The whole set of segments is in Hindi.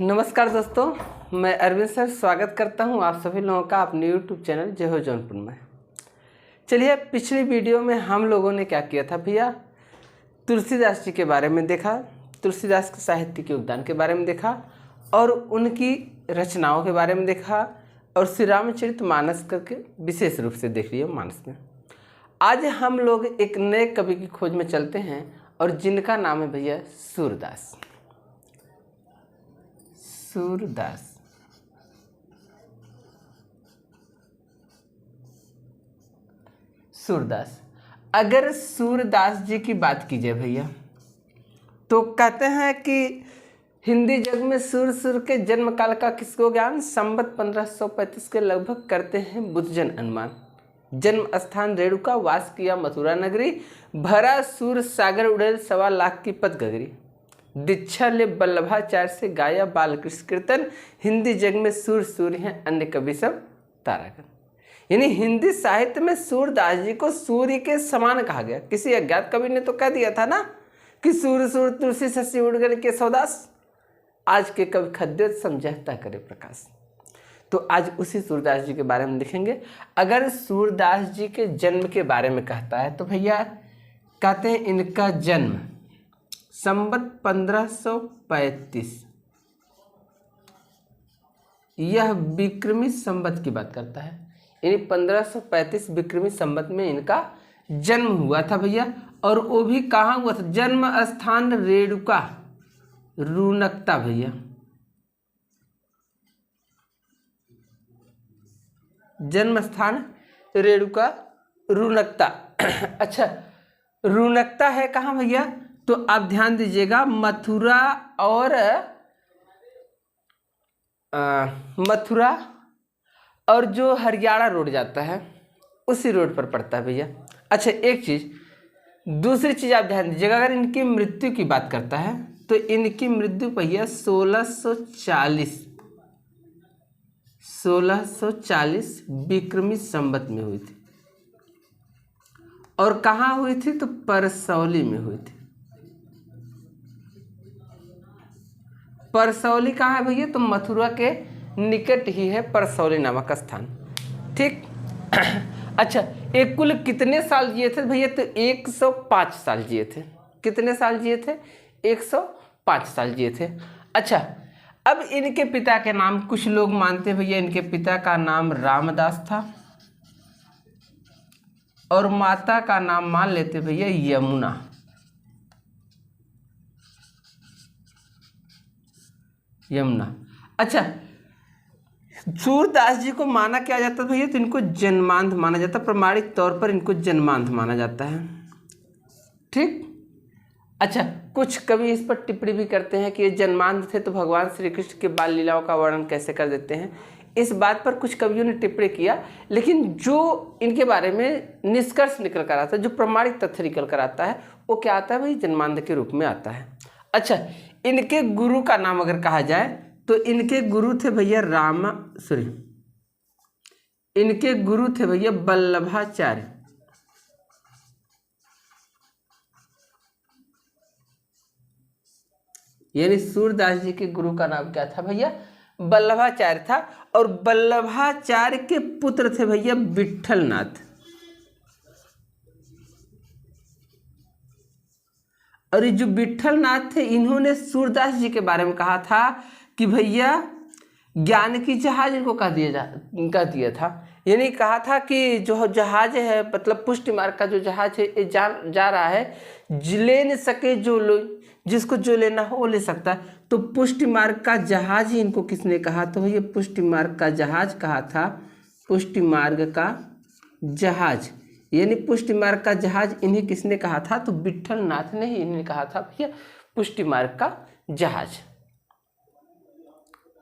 नमस्कार दोस्तों, मैं अरविंद सर स्वागत करता हूं आप सभी लोगों का अपने YouTube चैनल जय हो जौनपुर में। चलिए, पिछली वीडियो में हम लोगों ने क्या किया था भैया, तुलसीदास जी के बारे में देखा, तुलसीदास के साहित्यिक योगदान के बारे में देखा और उनकी रचनाओं के बारे में देखा और श्री रामचरितमानस करके विशेष रूप से देख लिया मानस में। आज हम लोग एक नए कवि की खोज में चलते हैं और जिनका नाम है भैया सूरदास। सूरदास सूरदास अगर सूरदास जी की बात कीजिए भैया तो कहते हैं कि हिंदी जग में सूर के जन्म काल का किसको ज्ञान, संवत 1535 के लगभग करते हैं बुद्धजन अनुमान। जन्म स्थान रेणुका, वास किया मथुरा नगरी, भरा सूर सागर उड़ेल 1.25 लाख की पद गगरी। दीक्षा ले वल्लभाचार्य से गाया बालकृष्ण कीर्तन, हिंदी जग में सूर्य हैं अन्य कवि सब तारागण। यानी हिंदी साहित्य में सूरदास जी को सूर्य के समान कहा गया। किसी अज्ञात कवि ने तो कह दिया था ना कि सूर तुलसी शशि उड़ गए केशवदास, आज के कवि खद्योत समझता करे प्रकाश। तो आज उसी सूरदास जी के बारे में देखेंगे। अगर सूरदास जी के जन्म के बारे में कहता है तो भैया कहते हैं इनका जन्म संवत 1535, यह विक्रमी संवत की बात करता है। यानी 1535 विक्रमी संवत में इनका जन्म हुआ था भैया। और वो भी कहाँ हुआ था, जन्म स्थान रेणुका रूनकता भैया। जन्म स्थान रेणुका रूनकता। अच्छा, रूनकता है कहाँ भैया, तो आप ध्यान दीजिएगा, मथुरा और जो हरियाणा रोड जाता है उसी रोड पर पड़ता है भैया। अच्छा, एक चीज़, दूसरी चीज़ आप ध्यान दीजिएगा, अगर इनकी मृत्यु की बात करता है तो इनकी मृत्यु भैया 1640 विक्रमी संवत में हुई थी। और कहाँ हुई थी, तो परसौली में हुई थी। परसौली कहाँ है भैया, तो मथुरा के निकट ही है परसौली नामक स्थान। ठीक। अच्छा, एक कुल कितने साल जिए थे भैया, तो 105 साल जिए थे। कितने साल जिए थे, 105 साल जिए थे। अच्छा, अब इनके पिता के नाम, कुछ लोग मानते हैं भैया इनके पिता का नाम रामदास था और माता का नाम मान लेते भैया यमुना। अच्छा, सूरदास जी को माना क्या जाता है भैया, तो इनको जन्मांध माना जाता है, प्रमाणिक तौर पर इनको जन्मांध माना जाता है। ठीक। अच्छा, कुछ कवि इस पर टिप्पणी भी करते हैं कि ये जन्मांध थे तो भगवान श्री कृष्ण के बाल लीलाओं का वर्णन कैसे कर देते हैं। इस बात पर कुछ कवियों ने टिप्पणी किया, लेकिन जो इनके बारे में निष्कर्ष निकल कर आता है, जो प्रमाणिक तथ्य निकल कर आता है, वो क्या आता है भाई, जन्मांध के रूप में आता है। अच्छा, इनके गुरु का नाम अगर कहा जाए तो इनके गुरु थे भैया इनके गुरु थे भैया वल्लभाचार्य। यानी सूरदास जी के गुरु का नाम क्या था भैया, वल्लभाचार्य था। और वल्लभाचार्य के पुत्र थे भैया विट्ठलनाथ। और ये जो विट्ठलनाथ थे, इन्होंने सूरदास जी के बारे में कहा था कि भैया ज्ञान की जहाज इनको कह दिया था। यानी कहा था कि जो जहाज है, मतलब पुष्टि मार्ग का जो जहाज है, ये जा रहा है, ले नहीं सके जो जिसको जो लेना हो वो ले सकता है। तो पुष्टि मार्ग का जहाज ही इनको किसने कहा, तो भैया पुष्टि मार्ग का जहाज कहा था। पुष्टि मार्ग का जहाज, यानी पुष्टि मार्ग का जहाज इन्हें किसने कहा था, तो विट्ठलनाथ ने ही इन्हें कहा था भैया पुष्टि मार्ग का जहाज।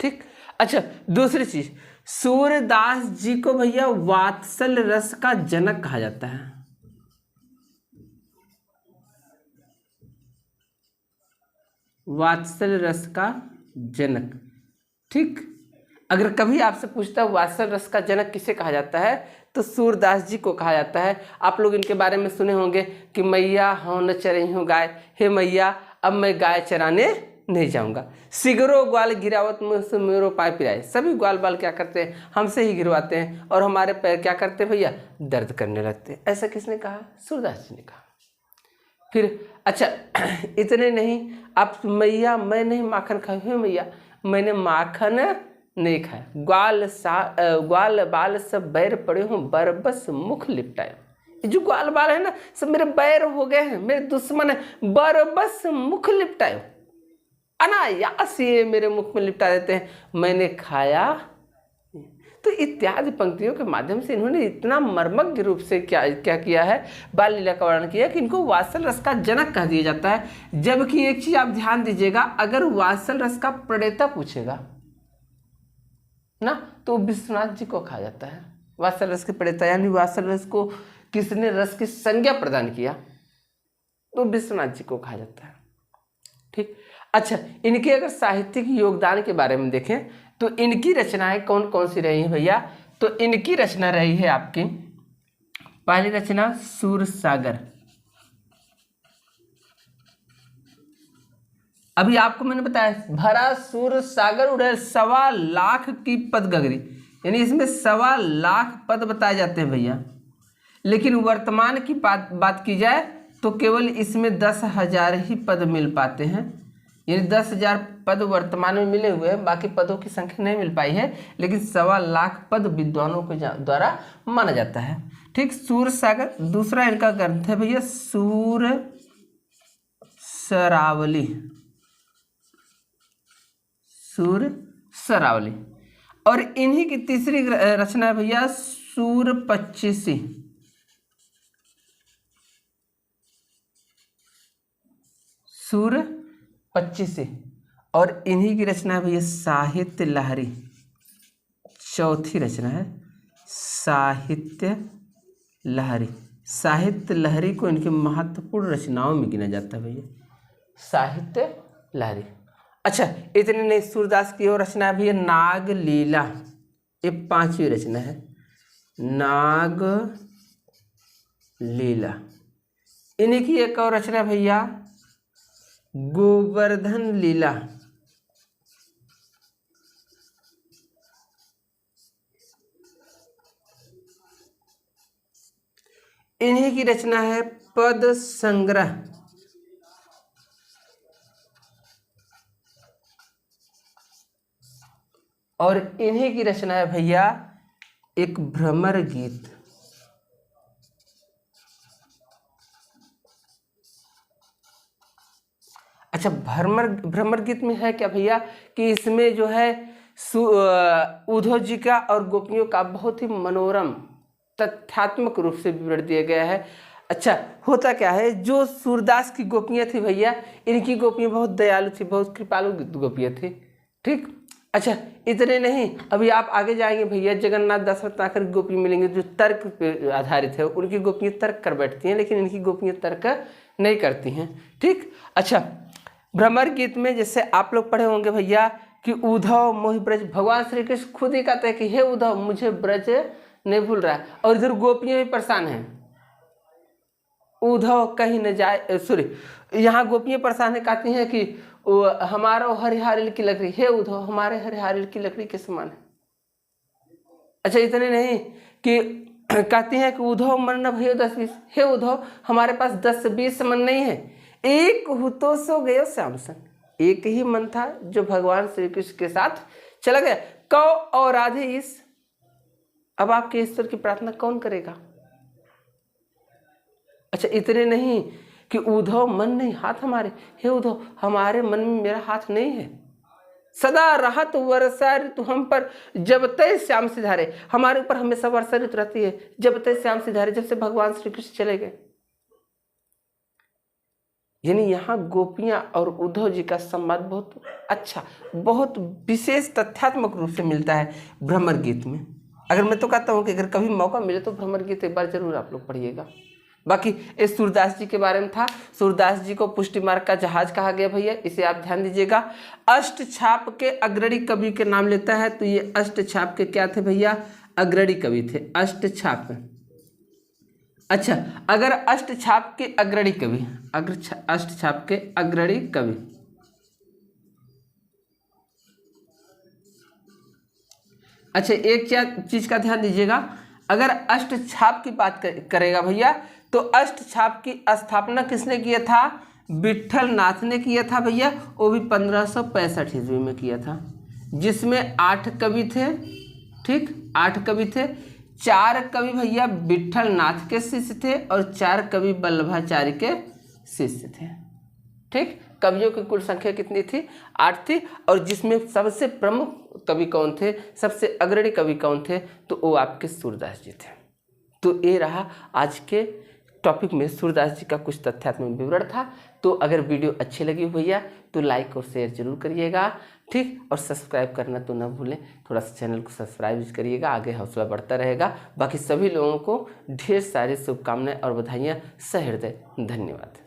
ठीक। अच्छा, दूसरी चीज, सूरदास जी को भैया वात्सल रस का जनक कहा जाता है। वात्सल रस का जनक। ठीक। अगर कभी आपसे पूछता है वात्सल रस का जनक किसे कहा जाता है, तो सूरदास जी को कहा जाता है। आप लोग इनके बारे में सुने होंगे कि मैया हो न चरही हूँ गाय, हे मैया अब मैं गाय चराने नहीं जाऊंगा। सिगरो ग्वाल गिरावत मुझसे मेरो पाय पिराए। सभी ग्वाल बाल क्या करते हैं, हमसे ही गिरवाते हैं और हमारे पैर क्या करते हैं भैया, दर्द करने लगते हैं। ऐसा किसने कहा, सूरदास जी ने कहा। फिर अच्छा इतने नहीं, आप मैया मैं नहीं माखन खाई हुई, मैया मैंने माखन नहीं खाया। ग्वाल बाल सब बैर पड़े हूँ, बरबस मुख लिपटाए। जो ग्वाल बाल है ना, सब मेरे बैर हो गए हैं, मेरे दुश्मन है, बरबस मुख लिपटाए। अनायास ये मेरे मुख में लिपटा देते हैं, मैंने खाया। तो इत्यादि पंक्तियों के माध्यम से इन्होंने इतना मर्मज्ञ रूप से क्या किया है, बाल लीला का वर्णन किया कि इनको वात्सल रस का जनक कह दिया जाता है। जबकि एक चीज आप ध्यान दीजिएगा, अगर वात्सल रस का प्रणेता पूछेगा ना, तो विश्वनाथ जी को कहा जाता है वात्सल रस के प्रणेता, यानी वात्सल रस को किसने रस की संज्ञा प्रदान किया, तो विश्वनाथ जी को कहा जाता है। ठीक, अच्छा इनके अगर साहित्यिक योगदान के बारे में देखें तो इनकी रचनाएं कौन कौन सी रही हैं भैया, तो इनकी रचना रही है आपकी, पहली रचना सूरसागर। अभी आपको मैंने बताया भरा सूरसागर उड़े 1.25 लाख की पद गगरी, यानी इसमें 1.25 लाख पद बताए जाते हैं भैया। लेकिन वर्तमान की बात की जाए तो केवल इसमें 10,000 ही पद मिल पाते हैं, यानी 10,000 पद वर्तमान में मिले हुए हैं, बाकी पदों की संख्या नहीं मिल पाई है। लेकिन 1.25 लाख पद विद्वानों के द्वारा माना जाता है। ठीक, सूरसागर। दूसरा इनका ग्रंथ है भैया सूर सरावली, सूर सरावली। और इन्हीं की तीसरी रचना है भैया सूर पच्चीसी, सूर पच्चीसी। और इन्हीं की रचना है भैया साहित्य लहरी, चौथी रचना है साहित्य लहरी। साहित्य लहरी को इनकी महत्वपूर्ण रचनाओं में गिना जाता है भैया, साहित्य लहरी। अच्छा इतने नहीं, सूरदास की और रचना है भैया नाग लीला, ये 5वीं रचना है नाग लीला। इन्हीं की एक और रचना भैया गोवर्धन लीला, इन्हीं की रचना है पद संग्रह। और इन्हीं की रचना है भैया एक भ्रमर गीत। अच्छा भ्रमर गीत में है क्या भैया कि इसमें जो है उद्धव जी का और गोपियों का बहुत ही मनोरम तथ्यात्मक रूप से विवरण दिया गया है। अच्छा होता क्या है, जो सूरदास की गोपियाँ थी भैया, इनकी गोपियाँ बहुत दयालु थी, बहुत कृपालु गोपियाँ थी। ठीक, अच्छा इतने नहीं, अभी आप आगे जाएंगे भैया जगन्नाथ दास रत्नाकर की गोपी मिलेंगे जो तर्क पे आधारित है, उनकी गोपियाँ तर्क कर बैठती हैं, लेकिन इनकी गोपियाँ तर्क नहीं करती हैं। ठीक, अच्छा भ्रमर गीत में जैसे आप लोग पढ़े होंगे भैया कि उद्धव मोहि ब्रज, भगवान श्री कृष्ण खुद ही कहते हैं कि हे उद्धव मुझे ब्रज नहीं भूल रहा है, और इधर गोपियाँ भी परेशान हैं, उद्धव कहीं न जाए, सॉरी यहाँ गोपियाँ परेशान है, कहती हैं कि हमारा हरिहर की लकड़ी, हे उद्धव हमारे हरिहर की लकड़ी के समान है। अच्छा इतने नहीं कि कहती हैं कि उद्धव मन न भयो 10-20, हे उद्धव हमारे पास 10-20 मन नहीं है, एक हुतो सो गयो श्याम संग, एक ही मन था जो भगवान श्री कृष्ण के साथ चला गया। कौ और राधे इस, अब आपके ईश्वर की प्रार्थना कौन करेगा। अच्छा इतने नहीं कि उद्धव मन नहीं हाथ हमारे, हे उद्धव हमारे मन में मेरा हाथ नहीं है, सदा राहत वर्षा ऋतु हम पर जब तय श्याम सिधारे, हमारे ऊपर हमेशा वर्षा ऋतु रहती है जब तय श्याम सिधारे, जब से भगवान श्री कृष्ण चले गए। यानी यहाँ गोपियाँ और उद्धव जी का संवाद बहुत अच्छा, बहुत विशेष तथ्यात्मक रूप से मिलता है भ्रमर गीत में। अगर मैं तो कहता हूँ कि अगर कभी मौका मिले तो भ्रमर गीत एक बार जरूर आप लोग पढ़िएगा। बाकी इस सूरदास जी के बारे में था, सूरदास जी को पुष्टि मार्ग का जहाज कहा गया भैया, इसे आप ध्यान दीजिएगा। अष्ट छाप के अग्रणी कवि के नाम लेता है, तो ये अष्ट छाप के क्या थे भैया, अग्रणी कवि थे, अष्ट छाप। अच्छा अगर अष्ट छाप के अग्रणी कवि, अष्ट छाप के अग्रणी कवि, अच्छा, एक चीज का ध्यान दीजिएगा, अगर अष्ट छाप की बात करेगा भैया, तो अष्ट छाप की स्थापना किसने किया था? विट्ठल नाथ ने किया था भैया, वो भी 1565 ईस्वी में किया था, जिसमें 8 कवि थे। ठीक, 8 कवि थे। 4 कवि भैया विट्ठल नाथ के शिष्य थे और 4 कवि वल्लभाचार्य के शिष्य थे। ठीक, कवियों की कुल संख्या कितनी थी? 8 थी। और जिसमें सबसे प्रमुख कवि कौन थे, सबसे अग्रणी कवि कौन थे? तो वो आपके सूरदास जी थे। तो ये रहा आज के टॉपिक में सूरदास जी का कुछ तथ्यात्मक विवरण था। तो अगर वीडियो अच्छी लगी भैया तो लाइक और शेयर जरूर करिएगा। ठीक, और सब्सक्राइब करना तो ना भूलें, थोड़ा सा चैनल को सब्सक्राइब करिएगा, आगे हौसला बढ़ता रहेगा। बाकी सभी लोगों को ढेर सारी शुभकामनाएं और बधाइयाँ, सहृदय धन्यवाद।